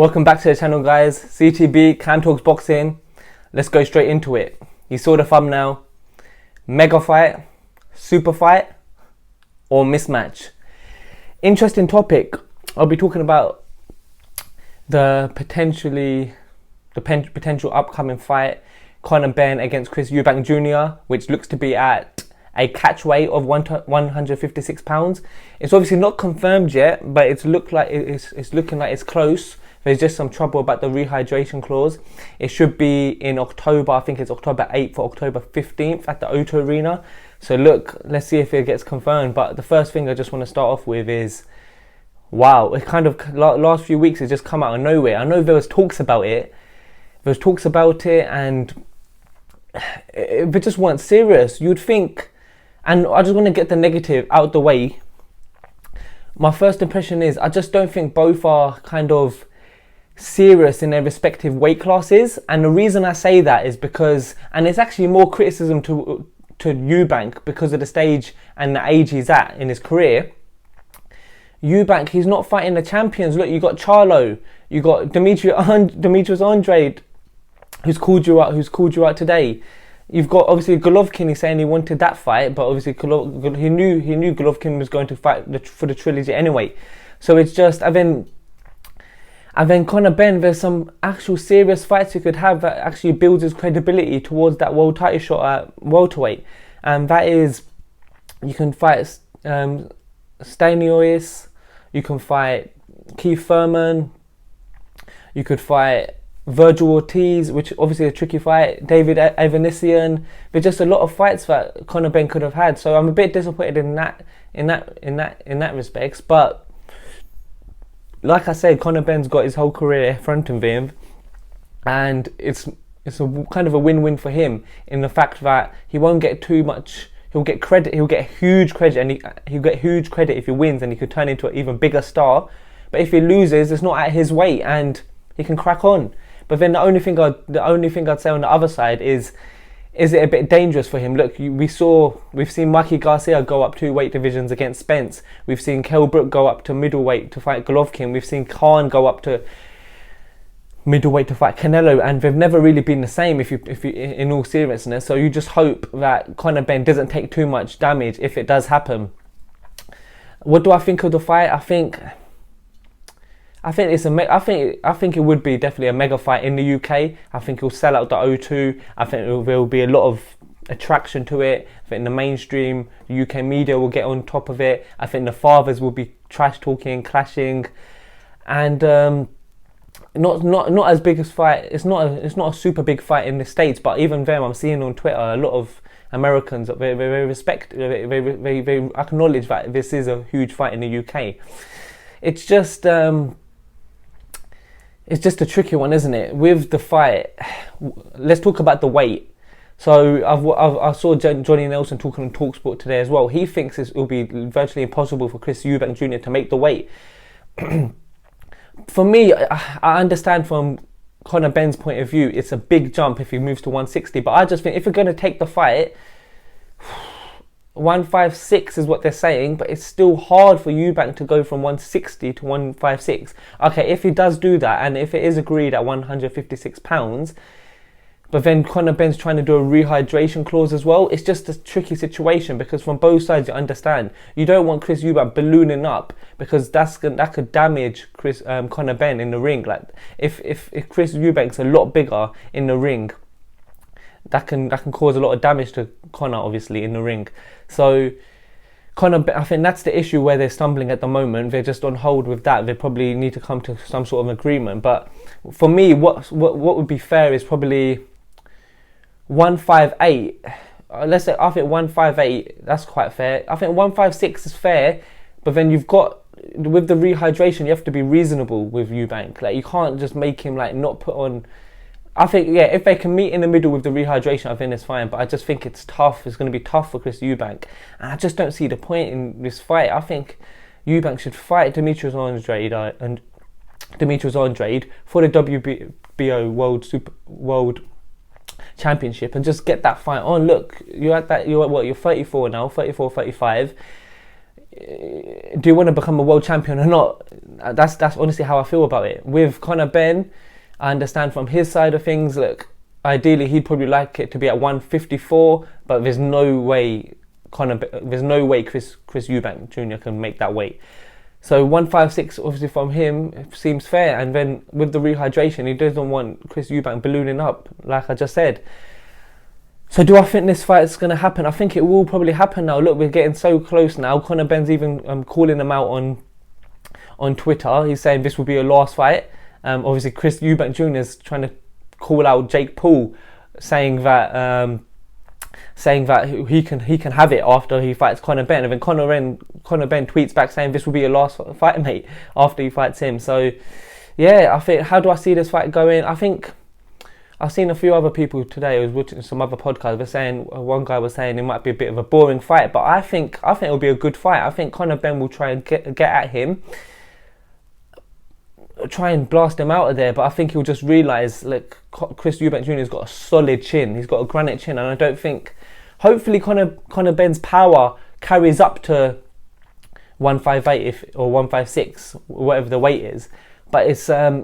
Welcome back to the channel, guys. CTB, Cam Talks Boxing. Let's go straight into it. You saw the thumbnail. Mega fight, super fight, or mismatch. Interesting topic. I'll be talking about the potential upcoming fight, Conor Benn against Chris Eubank Jr, which looks to be at a catch weight of 156 pounds. It's obviously not confirmed yet, but it's looking like it's close. There's just some trouble about the rehydration clause. It should be in October. I think it's October 8th or October 15th at the O2 Arena. So look, let's see if it gets confirmed. But the first thing I just want to start off with is, wow, it kind of last few weeks it's just come out of nowhere. I know there was talks about it. And if it just weren't serious, you'd think. And I just want to get the negative out the way. My first impression is I just don't think both are kind of serious in their respective weight classes. And the reason I say that is because, and it's actually more criticism to Eubank because of the stage and the age he's at in his career. Eubank, he's not fighting the champions. Look, you got Charlo, you got Demetrius Andrade, who's called you out today. You've got obviously Golovkin. He's saying he wanted that fight, but obviously he knew Golovkin was going to fight for the trilogy anyway. So it's just, and then Conor Benn, there's some actual serious fights he could have that actually builds his credibility towards that world title shot at welterweight. And that is, you can fight Stanionis, you can fight Keith Thurman, you could fight Virgil Ortiz, which obviously a tricky fight, David Evanesian. There's just a lot of fights that Conor Benn could have had. So I'm a bit disappointed in that respects, but like I said, Conor Benn's got his whole career in front of him, and it's a kind of a win-win for him in the fact that he won't get too much. He'll get credit. He'll get huge credit, and he'll get huge credit if he wins, and he could turn into an even bigger star. But if he loses, it's not at his weight, and he can crack on. But then the only thing I'd say on the other side is it a bit dangerous for him? Look, we've seen Mikey Garcia go up 2 weight divisions against Spence. We've seen Kell Brook go up to middleweight to fight Golovkin. We've seen Khan go up to middleweight to fight Canelo, and they've never really been the same if you in all seriousness. So you just hope that Conor Benn doesn't take too much damage if it does happen. What do I think of the fight? I think it would be definitely a mega fight in the UK. I think it'll sell out the O2. I think there will be a lot of attraction to it. I think the mainstream UK media will get on top of it. I think the fathers will be trash talking, clashing, and not as big as fight. It's not a super big fight in the States, but even them, I'm seeing on Twitter a lot of Americans they acknowledge that this is a huge fight in the UK. It's just a tricky one, isn't it? With the fight, let's talk about the weight. So I saw Johnny Nelson talking on TalkSport today as well. He thinks it will be virtually impossible for Chris Eubank Jr. to make the weight. For me, I understand from Conor Benn's point of view, it's a big jump if he moves to 160. But I just think if you're going to take the fight, 156 is what they're saying, but it's still hard for Eubank to go from 160 to 156. Okay, if he does do that, and if it is agreed at 156 pounds, but then Conor Benn's trying to do a rehydration clause as well, it's just a tricky situation because from both sides you understand. You don't want Chris Eubank ballooning up because that could damage Conor Benn in the ring. Like if Chris Eubank's a lot bigger in the ring, that can cause a lot of damage to Conor, obviously, in the ring. So Conor, I think that's the issue where they're stumbling at the moment. They're just on hold with that. They probably need to come to some sort of agreement. But for me, what would be fair is probably 158. Let's say I think 158. That's quite fair. I think 156 is fair, but then you've got with the rehydration, you have to be reasonable with Eubank. Like you can't just make him like not put on. I think, yeah, if they can meet in the middle with the rehydration, I think it's fine. But I just think it's tough. It's going to be tough for Chris Eubank. And I just don't see the point in this fight. I think Eubank should fight Demetrius Andrade for the WBO World Championship and just get that fight on. Look, you're 34 now, 34, 35. do you want to become a world champion or not? That's honestly how I feel about it. With Conor Benn, I understand from his side of things, look, ideally he'd probably like it to be at 154, but there's no way Chris Eubank Jr. can make that weight. So 156 obviously from him seems fair, and then with the rehydration, he doesn't want Chris Eubank ballooning up, like I just said. So do I think this fight is going to happen? I think it will probably happen now. Look, we're getting so close now. Conor Benn's even calling him out on Twitter. He's saying this will be a last fight. Obviously, Chris Eubank Jr. is trying to call out Jake Paul, saying that he can have it after he fights Conor Benn. And then Conor Benn tweets back saying this will be your last fight, mate, after he fights him. So yeah, I think, how do I see this fight going? I think I've seen a few other people today. I was watching some other podcasts. Were saying, one guy was saying it might be a bit of a boring fight, but I think it'll be a good fight. I think Conor Benn will try and get at him, try and blast him out of there. But I think he'll just realise, look, Chris Eubank Jr. has got a solid chin. He's got a granite chin, and I don't think. Hopefully, Conor Benn's power carries up to 158 or 156, whatever the weight is. But it's I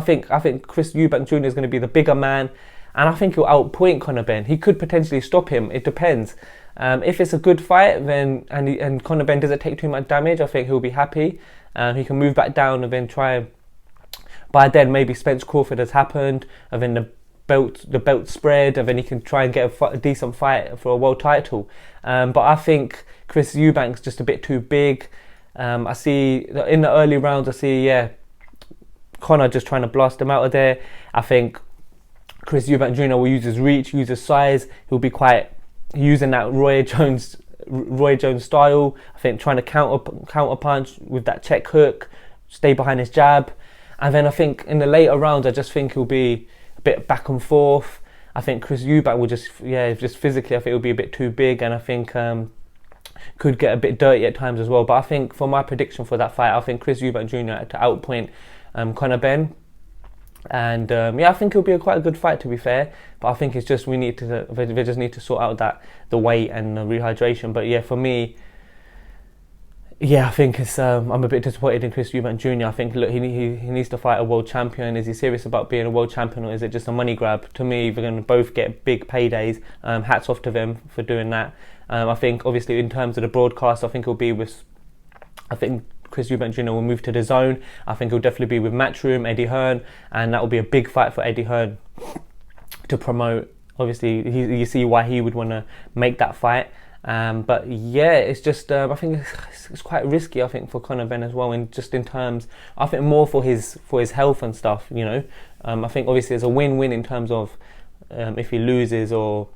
think Chris Eubank Jr. is going to be the bigger man, and I think he'll outpoint Conor Benn. He could potentially stop him. It depends. If it's a good fight, then and Conor Benn doesn't take too much damage, I think he'll be happy. He can move back down and then try. By then, maybe Spence Crawford has happened, and then the belt spread, and then he can try and get a decent fight for a world title. But I think Chris Eubank's just a bit too big. I see in the early rounds, Conor just trying to blast him out of there. I think Chris Eubank Jr. will use his reach, use his size. He'll be quite using that Roy Jones style. I think trying to counter punch with that check hook, stay behind his jab. And then I think in the later rounds, I just think he'll be a bit back and forth. I think Chris Eubank will just physically, I think he'll be a bit too big, and I think could get a bit dirty at times as well. But I think for my prediction for that fight, I think Chris Eubank Jr. to outpoint Conor Benn, and I think it'll be quite a good fight, to be fair. But I think it's just they just need to sort out the weight and the rehydration. But yeah, for me, I think it's I'm a bit disappointed in Chris Eubank Jr. I think, look, he needs to fight a world champion. Is he serious about being a world champion, or is it just a money grab? To me, they're going to both get big paydays. Hats off to them for doing that. I think obviously in terms of the broadcast, I think it'll be with. I think Chris Eubank Jr. will move to the Zone. I think he'll definitely be with Matchroom, Eddie Hearn, and that will be a big fight for Eddie Hearn to promote. Obviously, you see why he would want to make that fight. But yeah, it's just I think it's quite risky. I think for Conor Benn as well, and just in terms, I think more for his health and stuff. You know, I think obviously it's a win-win in terms of if he loses, or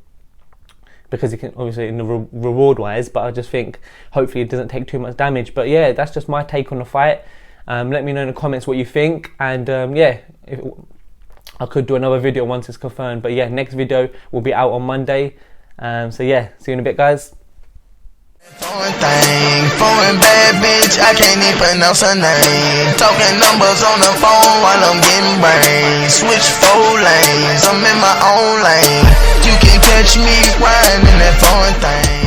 because he can obviously in the reward wise. But I just think hopefully it doesn't take too much damage. But yeah, that's just my take on the fight. Let me know in the comments what you think, and if I could do another video once it's confirmed. But yeah, next video will be out on Monday. So yeah, see you in a bit, guys. Foreign bad bitch, I can't even pronounce her name. Talking numbers on the phone while I'm getting brains. Switch 4 lanes, I'm in my own lane. You can catch me riding in that foreign thing.